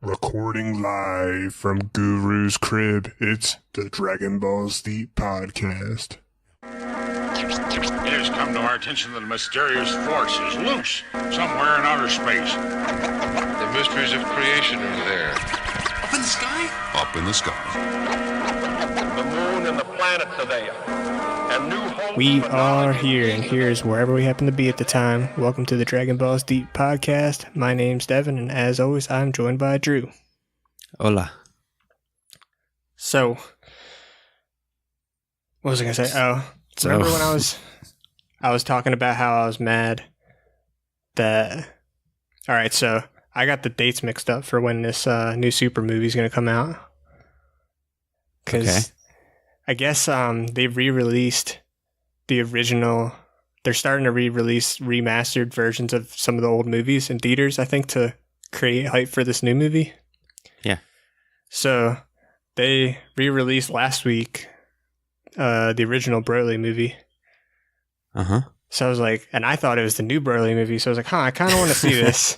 Recording live from Guru's crib, it's the Dragon Ball Z podcast. It has come to our attention that a mysterious force is loose somewhere in outer space. The mysteries of creation are there. Up in the sky? Up in the sky. The moon and the planets are there. And new hope. We are here, and here's wherever we happen to be at the time. Welcome to the Dragon Ball Z podcast. My name's Devin, and as always, I'm joined by Drew. Hola. So, what was I gonna say? Remember when I was talking about how I was mad that... Alright, so I got the dates mixed up for when this new Super movie is gonna come out. Because I guess they re-released the original... They're starting to re-release remastered versions of some of the old movies in theaters, I think, to create hype for this new movie. Yeah. So, they re-released last week the original Broly movie. Uh-huh. So I was like, and I thought it was the new Broly movie, so I was like, I kind of want to see this.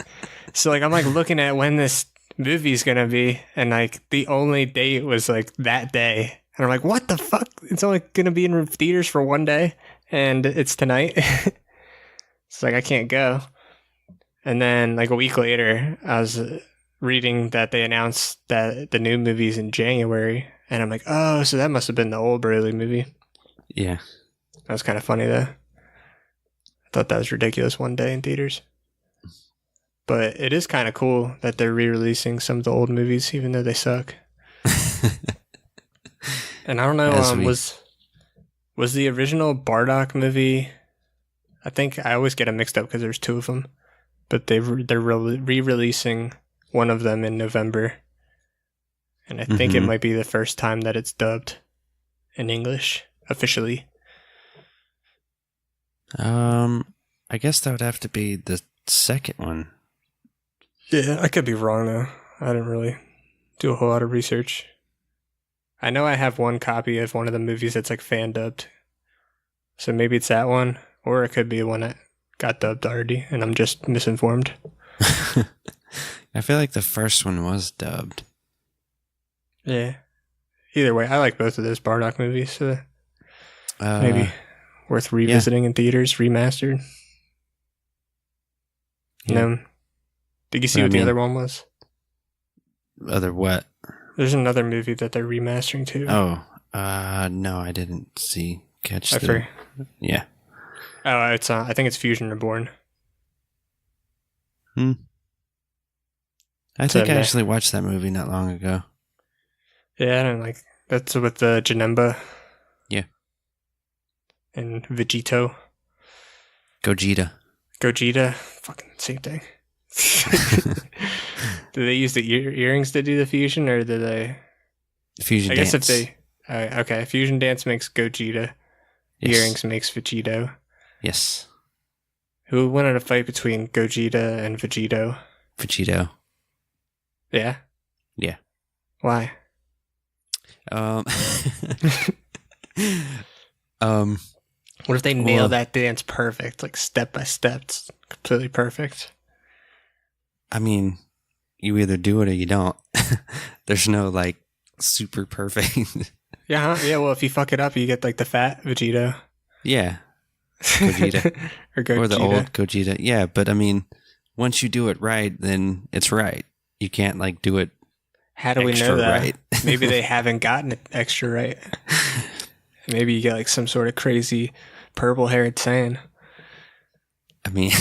So like, I'm like looking at when this movie's gonna be, and like the only date was like that day. And I'm like, what the fuck? It's only gonna be in theaters for one day, and it's tonight. It's like, I can't go. And then like a week later, I was reading that they announced that the new movie's in January, and I'm like, oh, so that must have been the old Broly movie. Yeah. That was kind of funny though. I thought that was ridiculous, one day in theaters. But it is kind of cool that they're re-releasing some of the old movies, even though they suck. And I don't know, was the original Bardock movie... I think I always get them mixed up because there's two of them. But they're re-releasing one of them in November. And I think it might be the first time that it's dubbed in English, officially. I guess that would have to be the second one. Yeah, I could be wrong though. I didn't really do a whole lot of research. I know I have one copy of one of the movies that's like fan dubbed. So maybe it's that one, or it could be one that got dubbed already and I'm just misinformed. I feel like the first one was dubbed. Yeah. Either way, I like both of those Bardock movies, so maybe worth revisiting in theaters, remastered. Yeah. No. Did you see what the other one was? Other what? There's another movie that they're remastering too. Oh, no, I didn't catch the... Yeah. Oh, it's I think it's Fusion Reborn. I think I actually watched that movie not long ago. Yeah, I don't like... That's with the Janemba. Yeah. And Vegito. Gogeta. Fucking same thing. Do they use the earrings to do the fusion, or do they... Fusion I dance. guess if they... okay, fusion dance makes Gogeta. Yes. Earrings makes Vegito. Yes. Who won in a fight between Gogeta and Vegito? Vegito. Yeah? Yeah. Why? What if they nail that dance perfect, like step by step? It's completely perfect. I mean, you either do it or you don't. There's no, like, super perfect. Yeah, huh? Yeah, well, if you fuck it up, you get, like, the fat Vegito. Yeah. Gogeta. or Gogeta. Or the old Gogeta. Yeah, but, I mean, once you do it right, then it's right. You can't, like, do it How do we know that? Right. Maybe they haven't gotten it extra right. Maybe you get, like, some sort of crazy purple-haired Saiyan. I mean...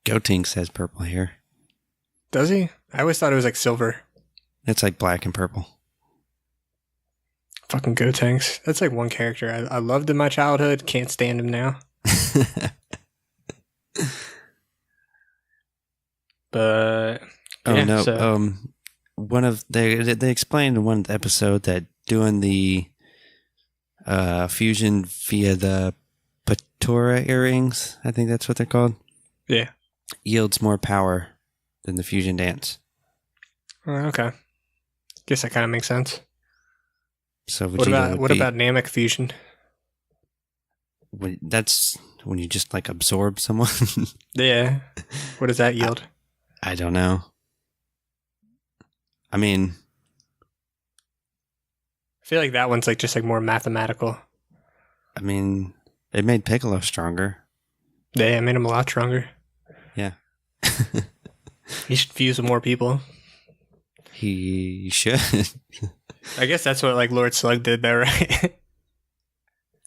Gotenks has purple hair. Does he? I always thought it was like silver. It's like black and purple. Fucking Gotenks. That's like one character I loved in my childhood. Can't stand him now. But one of they explained in one episode that doing the fusion via the Patora earrings, I think that's what they're called. Yeah. Yields more power than the fusion dance. Okay. Guess that kind of makes sense. So what about Namek fusion? That's when you just like absorb someone. Yeah. What does that yield? I don't know. I mean, I feel like that one's like just like more mathematical. it made Piccolo stronger. Yeah, it made him a lot stronger. Yeah. He should fuse with more people. He should. I guess that's what like Lord Slug did though, right?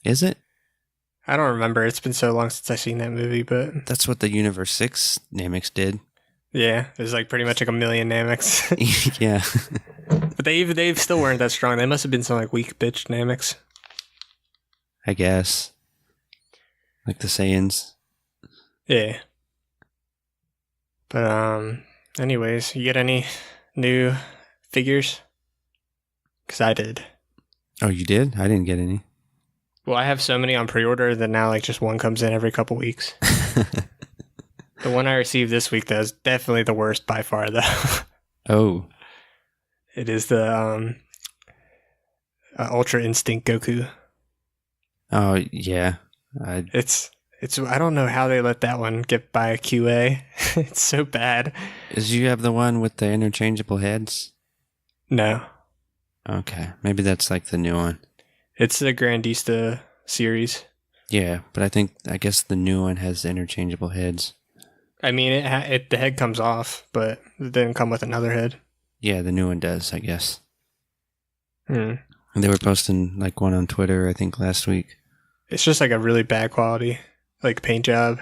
Is it? I don't remember. It's been so long since I've seen that movie, but That's what the Universe 6 Namex did. yeah, there's like pretty much like a million Nameks. Yeah. But they still weren't that strong. They must have been some like weak bitch Nameks. I guess. Like the Saiyans. Yeah. But anyways, you get any new figures? Because I did. Oh, you did? I didn't get any. Well, I have so many on pre-order that now like just one comes in every couple weeks. The one I received this week though is definitely the worst by far though. Oh. It is the Ultra Instinct Goku. Oh, yeah. It's I don't know how they let that one get by a QA. It's so bad. Is you have the one with the interchangeable heads? No. Okay. Maybe that's like the new one. It's the Grandista series. Yeah, but I guess the new one has interchangeable heads. I mean, the head comes off, but it didn't come with another head. Yeah, the new one does, I guess. Hmm. And they were posting like one on Twitter, I think, last week. It's just like a really bad quality, like paint job.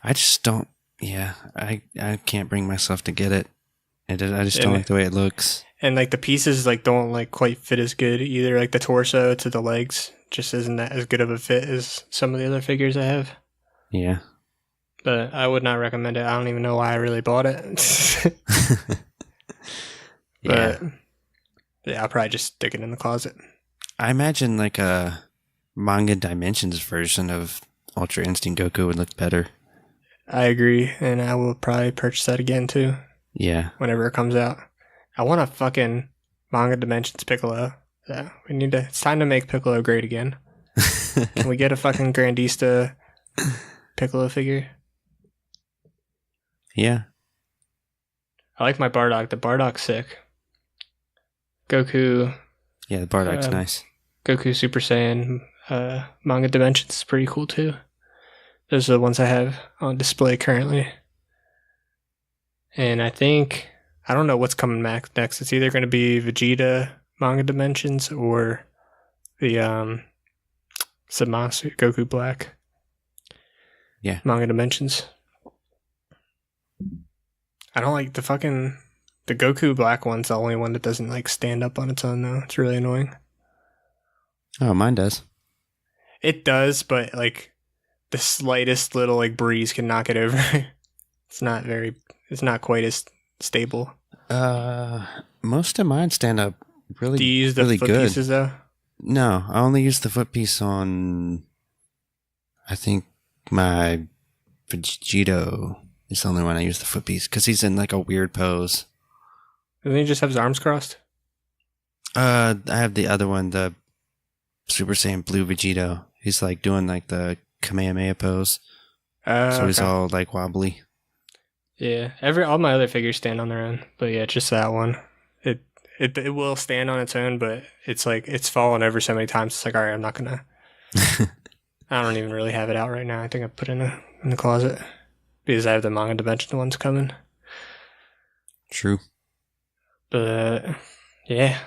I just don't. Yeah, I can't bring myself to get it. I just don't like the way it looks. And like the pieces like don't like quite fit as good either. Like the torso to the legs just isn't that as good of a fit as some of the other figures I have. Yeah. But I would not recommend it. I don't even know why I really bought it. Yeah. But yeah, I'll probably just stick it in the closet. I imagine like a manga dimensions version of Ultra Instinct Goku would look better. I agree, and I will probably purchase that again too. Yeah. Whenever it comes out. I want a fucking Manga Dimensions Piccolo. Yeah, it's time to make Piccolo great again. Can we get a fucking Grandista Piccolo figure? Yeah. I like my Bardock. The Bardock's sick. Goku. Yeah, the Bardock's nice. Goku Super Saiyan Manga Dimensions is pretty cool too. Those are the ones I have on display currently. And I don't know what's coming back next. It's either going to be Vegeta Manga Dimensions or the Zamasu Goku Black. Yeah. Manga Dimensions. I don't like the Goku Black one's the only one that doesn't like stand up on its own though. It's really annoying. Oh, mine does. It does, but like the slightest little like breeze can knock it over. It's not quite as stable. Most of mine stand up really, Do you use the really foot good. pieces though? No, I only use the foot piece on, I think my Vegito is the only one I use the foot piece because he's in like a weird pose. Doesn't he just have his arms crossed? I have the other one, the Super Saiyan Blue Vegito. He's like doing like the Kamehameha pose. So he's Okay. all like wobbly. Yeah, all my other figures stand on their own, but yeah, just that one. It will stand on its own, but it's like it's fallen over so many times. It's like, all right, I'm not gonna. I don't even really have it out right now. I think I put it in the closet because I have the Manga Dimension ones coming. True. But yeah,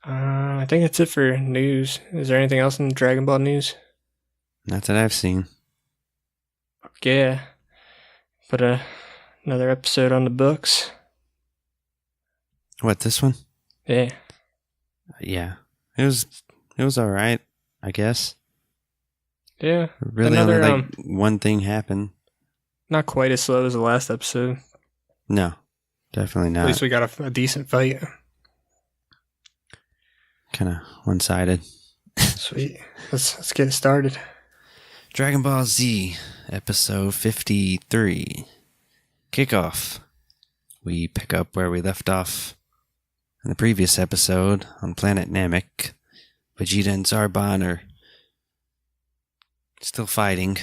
I think that's it for news. Is there anything else in Dragon Ball news? Not that I've seen. Yeah, put another episode on the books. What, this one? Yeah. Yeah. It was all right, I guess. Yeah. Really Another, only like one thing happened. Not quite as slow as the last episode. No, definitely At not. least we got a decent fight. Kind of one-sided. Sweet. Let's get it started. Dragon Ball Z, episode 53. Kickoff. We pick up where we left off in the previous episode on planet Namek. Vegeta and Zarbon are Still fighting.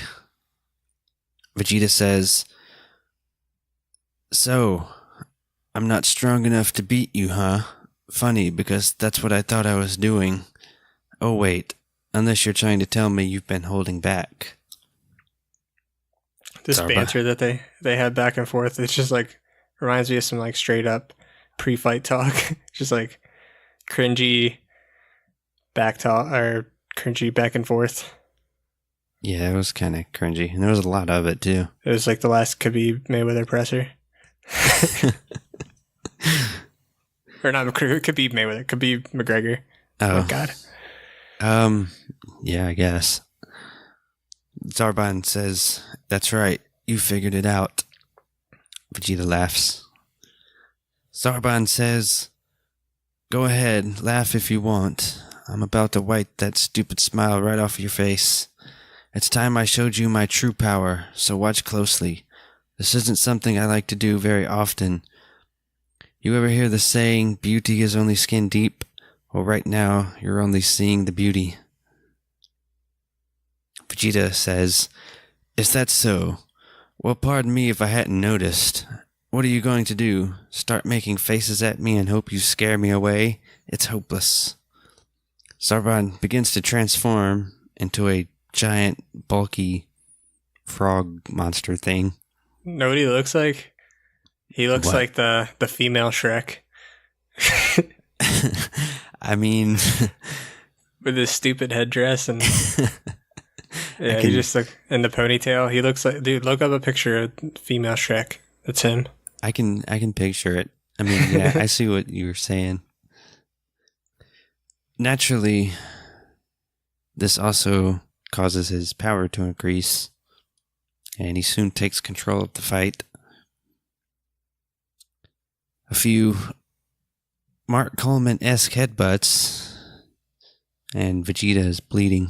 Vegeta says, "So, I'm not strong enough to beat you, huh? Funny, because that's what I thought I was doing. Oh, wait. Unless you're trying to tell me you've been holding back." This Zarba. banter that they had back and forth, it's just like reminds me of some like straight up pre-fight talk. Just like cringy back talk or cringy back and forth. Yeah, it was kind of cringy. And there was a lot of it, too. It was like the last Khabib Mayweather presser. Or not Khabib Mayweather, Khabib McGregor. Oh God. Yeah, I guess. Zarban says, "That's right, you figured it out." Vegeta laughs. Zarban says, "Go ahead, laugh if you want. I'm about to wipe that stupid smile right off your face. It's time I showed you my true power, so watch closely. This isn't something I like to do very often. You ever hear the saying, beauty is only skin deep? Well, right now, you're only seeing the beauty." Vegeta says, "Is that so? Well, pardon me if I hadn't noticed. What are you going to do? Start making faces at me and hope you scare me away? It's hopeless." Zarban begins to transform into a giant, bulky frog monster thing. Know what he looks like? He looks What? like the female Shrek. I mean, With his stupid headdress and yeah, can- he just like in the ponytail. He looks like, dude, look up a picture of female Shrek. That's him. I can picture it. I mean, yeah, I see what you were saying. Naturally, this also causes his power to increase, and he soon takes control of the fight. A few Mark Coleman-esque headbutts, and Vegeta is bleeding.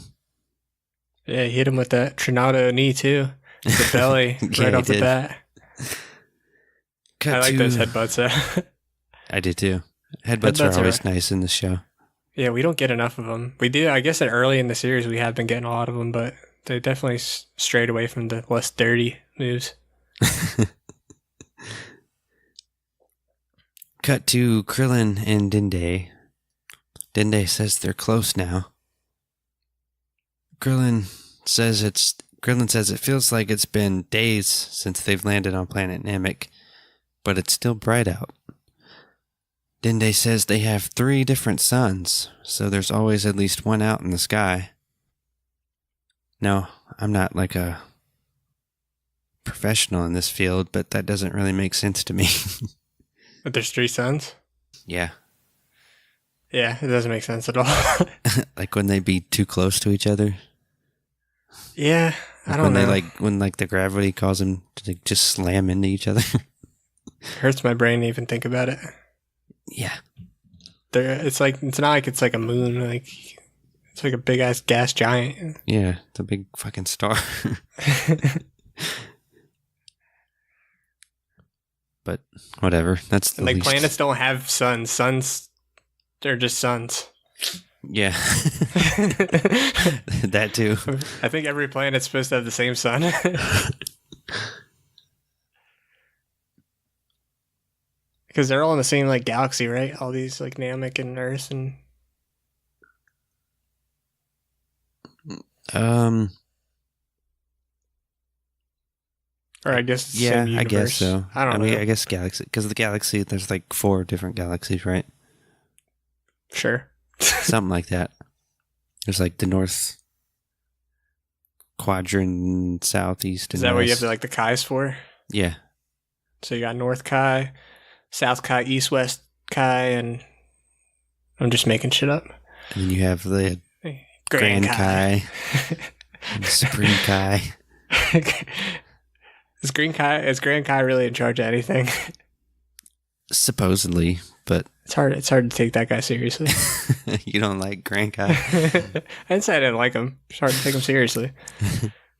Yeah, he hit him with that Trinado knee too. The belly Yeah, right he off the did. bat. Cut I like to- those headbutts. I did too. Headbutts are Headbutts always are- nice in the show. Yeah, we don't get enough of them. We do, I guess, that early in the series we have been getting a lot of them, but they definitely strayed away from the less dirty moves. Cut to Krillin and Dende. Dende says they're close now. Krillin says it feels like it's been days since they've landed on planet Namek, but it's still bright out. Dende says they have 3 different suns, so there's always at least one out in the sky. No, I'm not like a professional in this field, but that doesn't really make sense to me. But there's 3 suns? Yeah. Yeah, it doesn't make sense at all. Like when they be too close to each other. Yeah, I don't when know. when the gravity causes them to just slam into each other. Hurts my brain to even think about it. Yeah. It's not like it's like a moon. Like it's like a big ass gas giant. Yeah, it's a big fucking star. But whatever. That's the Like least. planets don't have suns. Suns, they're just suns. Yeah. That too. I think every planet's supposed to have the same sun. Because they're all in the same like galaxy, right? All these like Namek and Earth and or I guess it's the Yeah, same I guess universe. so. I don't know. I guess galaxy, because the galaxy, there's like 4 different galaxies, right? Sure. Something like that. There's like the north quadrant, southeast, and Is that what you have west. to like the Kai's for? Yeah. So you got North Kai, South Kai, East West Kai, and I'm just making shit up. And then you have the Grand Kai, and Supreme Kai. Is Grand Kai really in charge of anything? Supposedly, but It's hard to take that guy seriously. you don't like Grand Kai. I didn't say I didn't like him. It's hard to take him seriously.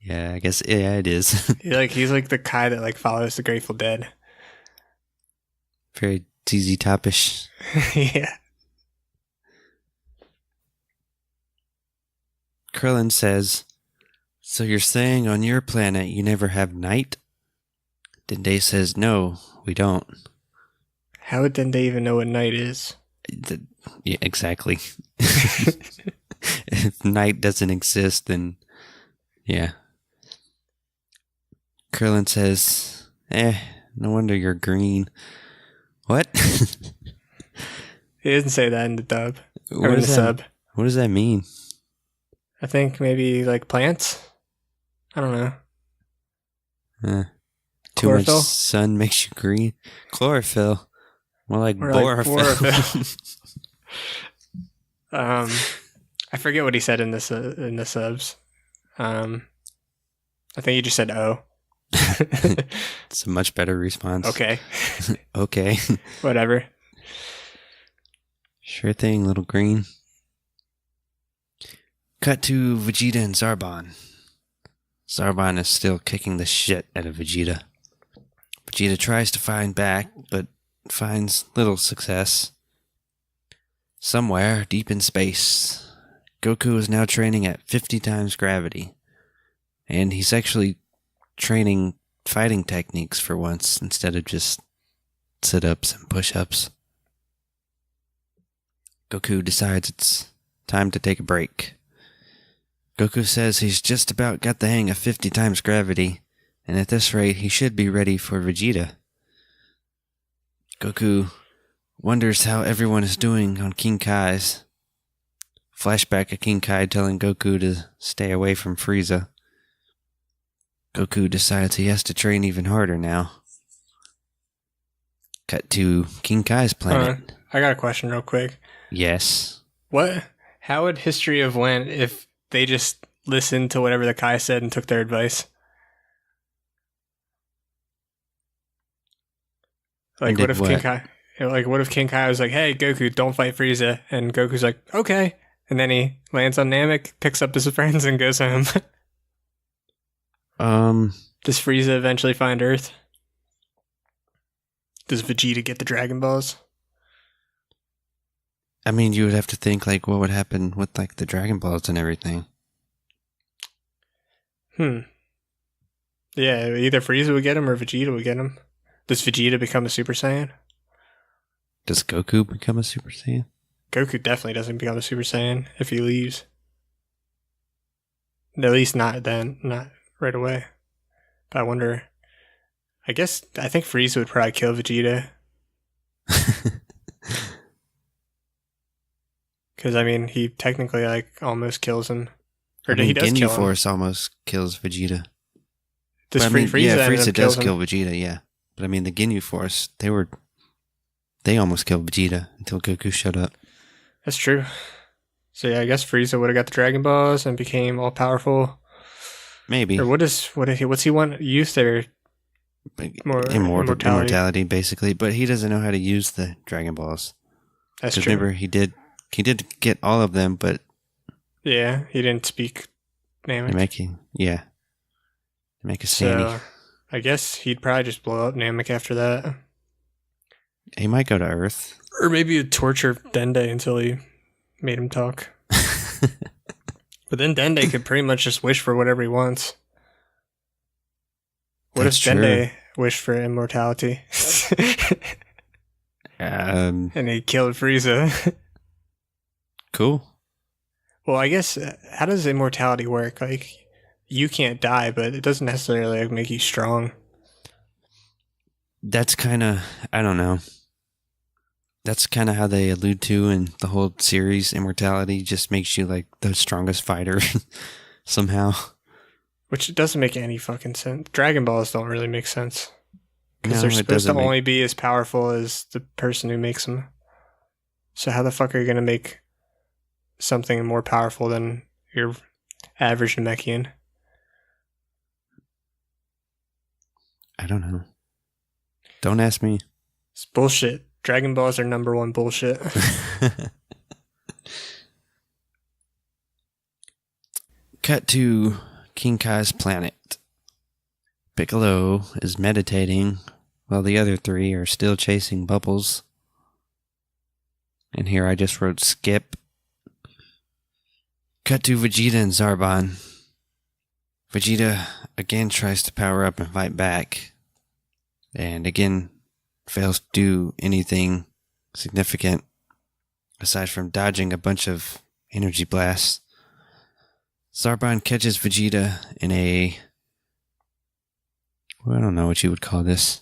Yeah, I guess, yeah, it is. He's like the Kai that like follows the Grateful Dead. Very ZZ Topish. Yeah. Krillin says, So you're saying on your planet you never have night? Dende says, no, we don't. How would Dende even know what night is? Yeah, exactly. If night doesn't exist, then yeah. Krillin says, no wonder you're green. What? He doesn't say that in the dub. Or What in the does that, sub. what does that mean? I think maybe like plants. I don't know. Too Chlorophyll? much sun makes you green. Chlorophyll. More like Or like borophyll. I forget what he said in the subs. I think he just said "oh." It's a much better response. Okay, Okay. whatever. Sure thing, little green. Cut to Vegeta and Zarbon. Zarbon is still kicking the shit out of Vegeta. Vegeta tries to find back, but finds little success. Somewhere, deep in space, Goku is now training at 50 times gravity. And he's actually training fighting techniques for once, instead of just sit-ups and push-ups. Goku decides it's time to take a break. Goku says he's just about got the hang of 50 times gravity, and at this rate he should be ready for Vegeta. Goku wonders how everyone is doing on King Kai's. Flashback of King Kai telling Goku to stay away from Frieza. Goku decides he has to train even harder now. Cut to King Kai's planet. I got a question real quick. Yes. How would history have went if they just listened to whatever the Kai said and took their advice? Like, And what did if what? King Kai? What if King Kai was like, "Hey, Goku, don't fight Frieza," and Goku's like, "Okay," and then he lands on Namek, picks up his friends, and goes home. Does Frieza eventually find Earth? Does Vegeta get the Dragon Balls? I mean, you would have to think, like, what would happen with, like, the Dragon Balls and everything. Yeah, either Frieza would get him or Vegeta would get him. Does Vegeta become a Super Saiyan? Does Goku become a Super Saiyan? Goku definitely doesn't become a Super Saiyan if he leaves. At least not then, not right away. But I wonder. I think Frieza would probably kill Vegeta. Because, I mean, he technically, like, almost kills him. Or he does Ginyu kill him. Force almost kills Vegeta. Does But I mean, Frieza yeah, end Frieza up does kills him? kill Vegeta, yeah. But I mean, the Ginyu Force, they almost killed Vegeta until Goku showed up. That's true. So, yeah, I guess Frieza would have got the Dragon Balls and became all-powerful. Maybe. Or what's he want? Use their Immortality, basically. But he doesn't know how to use the Dragon Balls. That's Because true. remember, he did get all of them, but Yeah, he didn't speak Namek. Namek a So, I guess he'd probably just blow up Namek after that. He might go to Earth. Or maybe he'd torture Dende until he made him talk. But then Dende could pretty much just wish for whatever he wants. What That's if Dende wished for immortality? Um, And he killed Frieza. cool. Well, I guess, how does immortality work? Like, you can't die, but it doesn't necessarily like, make you strong. That's kind of, I don't know. That's kind of how they allude to in the whole series. Immortality just makes you like the strongest fighter somehow. Which doesn't make any fucking sense. Dragon Balls don't really make sense. Because No, they're it supposed to doesn't make- only be as powerful as the person who makes them. So how the fuck are you going to make something more powerful than your average Namekian? I don't know. Don't ask me. It's bullshit. Dragon Balls are number one bullshit. Cut to King Kai's planet. Piccolo is meditating while the other three are still chasing bubbles. And here I just wrote skip. Cut to Vegeta and Zarbon. Vegeta again tries to power up and fight back, and again fails to do anything significant aside from dodging a bunch of energy blasts. Zarbon catches Vegeta in a... well, I don't know what you would call this.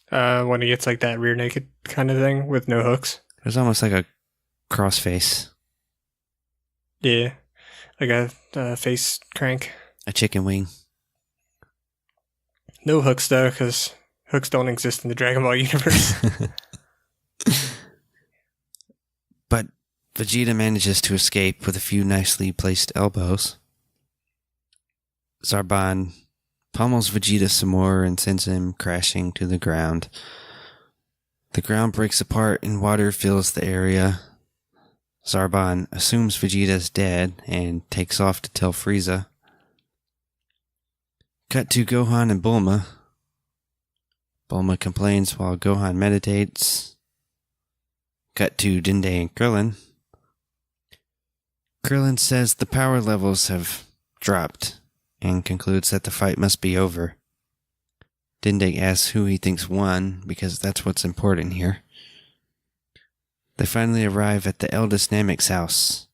When he gets like that rear naked kind of thing with no hooks. It was almost like a crossface. Yeah. Like a face crank. A chicken wing. No hooks though, because hooks don't exist in the Dragon Ball universe. But Vegeta manages to escape with a few nicely placed elbows. Zarbon pummels Vegeta some more and sends him crashing to the ground. The ground breaks apart and water fills the area. Zarbon assumes Vegeta's dead and takes off to tell Frieza. Cut to Gohan and Bulma. Bulma complains while Gohan meditates. Cut to Dende and Krillin. Krillin says the power levels have dropped and concludes that the fight must be over. Dende asks who he thinks won because that's what's important here. They finally arrive at the eldest Namek's house,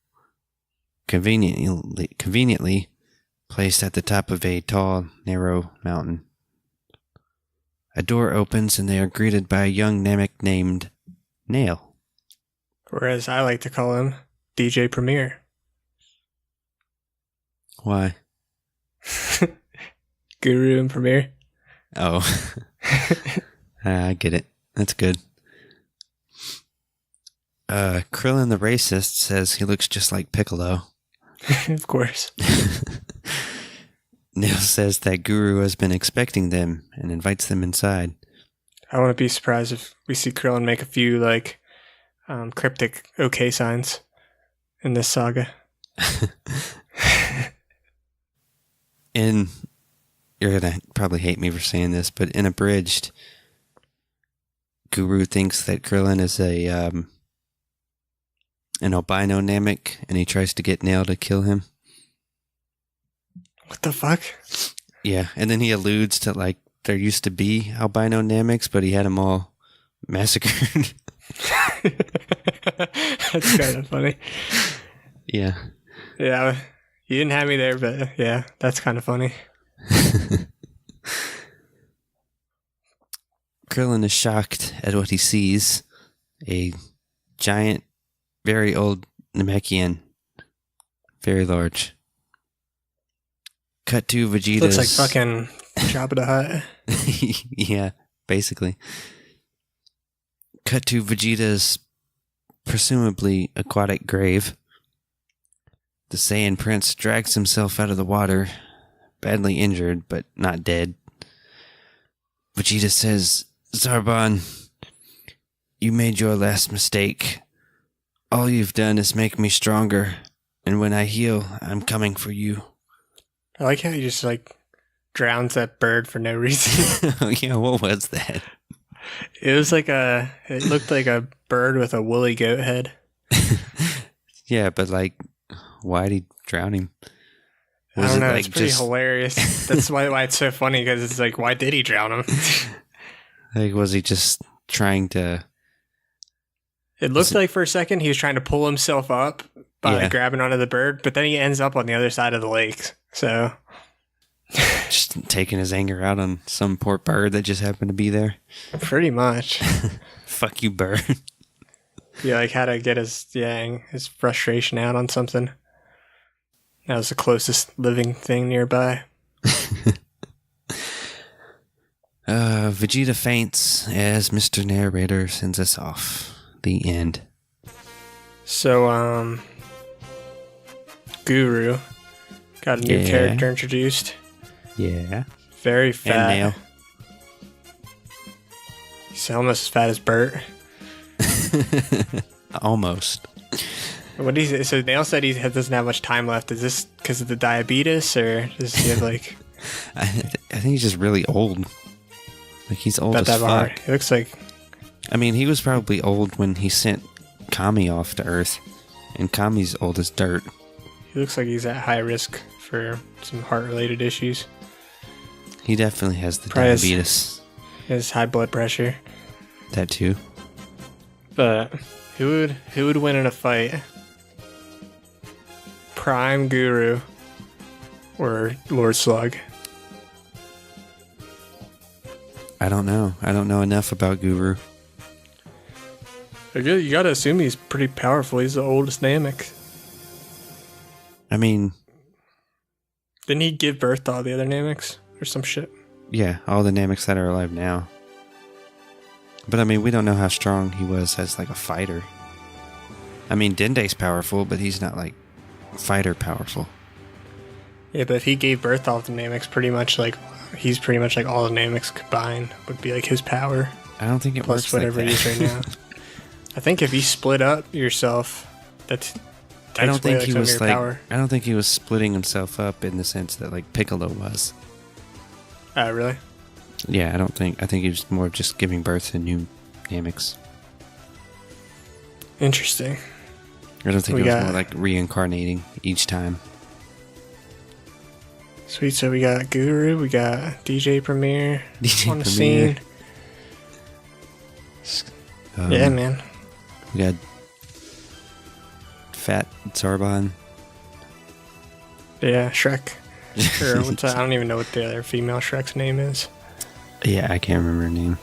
conveniently placed at the top of a tall, narrow mountain. A door opens and they are greeted by a young Namek named Nail. Or as I like to call him, DJ Premier. Why? Guru and Premier. Oh. I get it. That's good. Krillin the racist says he looks just like Piccolo. Of course. Nail says that Guru has been expecting them and invites them inside. I wouldn't be surprised if we see Krillin make a few like cryptic okay signs in this saga. And you're going to probably hate me for saying this, but in Abridged, Guru thinks that Krillin is an albino Namek, and he tries to get Nail to kill him. What the fuck? Yeah, and then he alludes to, like, there used to be albino Nameks, but he had them all massacred. That's kind of funny. Yeah. Yeah, you didn't have me there, but yeah, that's kind of funny. Krillin is shocked at what he sees. A giant, very old Namekian. Very large. Cut to Vegeta's... Looks like fucking Jabba the Hutt. Yeah, basically. Cut to Vegeta's presumably aquatic grave. The Saiyan Prince drags himself out of the water, badly injured, but not dead. Vegeta says, Zarbon, you made your last mistake. All you've done is make me stronger, and when I heal, I'm coming for you. I like how he just like drowns that bird for no reason. Oh yeah, what was that? It was like it looked like a bird with a woolly goat head. Yeah, but like, why'd he drown him? I don't know, like it's pretty hilarious. That's why it's so funny, because it's like, why did he drown him? Like, was he just trying to... It looked like for a second he was trying to pull himself up by grabbing onto the bird, but then he ends up on the other side of the lake. So... just taking his anger out on some poor bird that just happened to be there. Pretty much. Fuck you, bird. Yeah, like how to get his frustration out on something. That was the closest living thing nearby. Vegeta faints as Mr. Narrator sends us off. The end. So, Guru got a new character introduced. Yeah. Very fat. And Nail. He's almost as fat as Bert. Almost. What so Nail said he doesn't have much time left. Is this because of the diabetes, or does he have like... I think he's just really old. Like, he's old as fuck. It looks like... I mean, he was probably old when he sent Kami off to Earth. And Kami's old as dirt. He looks like he's at high risk for some heart-related issues. He definitely has the Probably diabetes. He has high blood pressure. That too. But who would win in a fight? Prime Guru or Lord Slug? I don't know. I don't know enough about Guru. You gotta assume he's pretty powerful. He's the oldest Namek. I mean, Didn't he give birth to all the other Nameks or some shit? yeah, all the Nameks that are alive now. But I mean, we don't know how strong he was as like a fighter. I mean, Dende's powerful, but he's not like fighter powerful. Yeah, but if he gave birth to all the Nameks, he's pretty much like all the Nameks combined would be like his power. I don't think it works Plus whatever like he that. is right now. I think if you split up yourself, that's I don't think he was some of your power. I don't think he was splitting himself up in the sense that like Piccolo was. Really? Yeah, I think he was more just giving birth to new Nameks. Interesting. I don't think We it was got- more like reincarnating each time. Sweet. So we got Guru, we got DJ Premier DJ on the Premier. scene. Yeah, man. We got Fat Zarbon. Yeah, Shrek. Or what's that? I don't even know what the other female Shrek's name is. Yeah, I can't remember her name.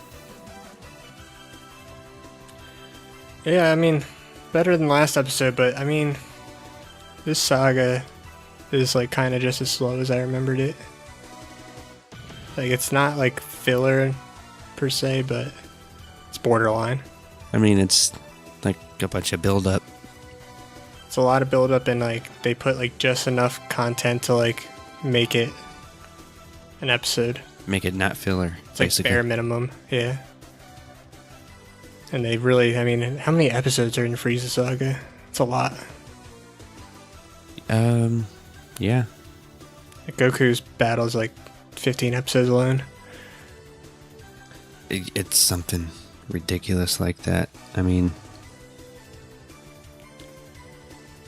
Yeah, I mean, better than last episode, but I mean, this saga is like kind of just as slow as I remembered it. Like, it's not like filler per se, but it's borderline. I mean, it's like a bunch of build-up. It's a lot of build up, and like they put like just enough content to like make it an episode. Make it not filler, It's like basically. bare minimum, yeah. And they really, I mean, how many episodes are in Frieza Saga? It's a lot. Yeah. Like Goku's battle is like 15 episodes alone. It's something ridiculous like that. I mean,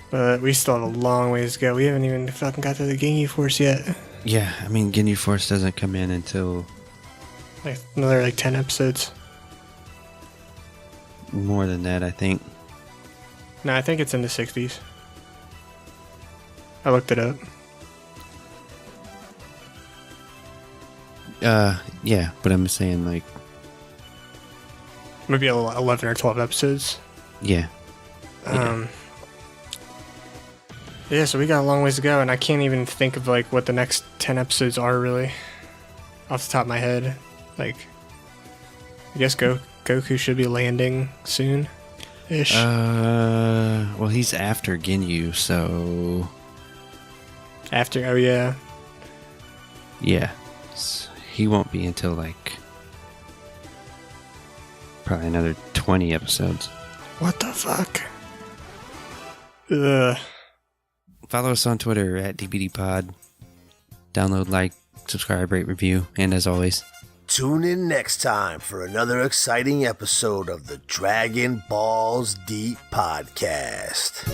But we still have a long ways to go. We haven't even fucking got to the Ginyu Force yet. yeah, I mean, Ginyu Force doesn't come in until Like another like 10 episodes. more than that, I think. No, I think it's in the 60s. I looked it up. Yeah, but I'm saying, like, Maybe 11 or 12 episodes. yeah. Yeah, so we got a long ways to go, and I can't even think of like what the next 10 episodes are really off the top of my head. Like, I guess Goku should be landing soon ish. Well, he's after Ginyu, so After, oh yeah. yeah. He won't be until like probably another 20 episodes. What the fuck? Ugh. Follow us on Twitter at DBDPod. Download, like, subscribe, rate, review, and as always, Tune in next time for another exciting episode of the Dragon Balls Deep Podcast.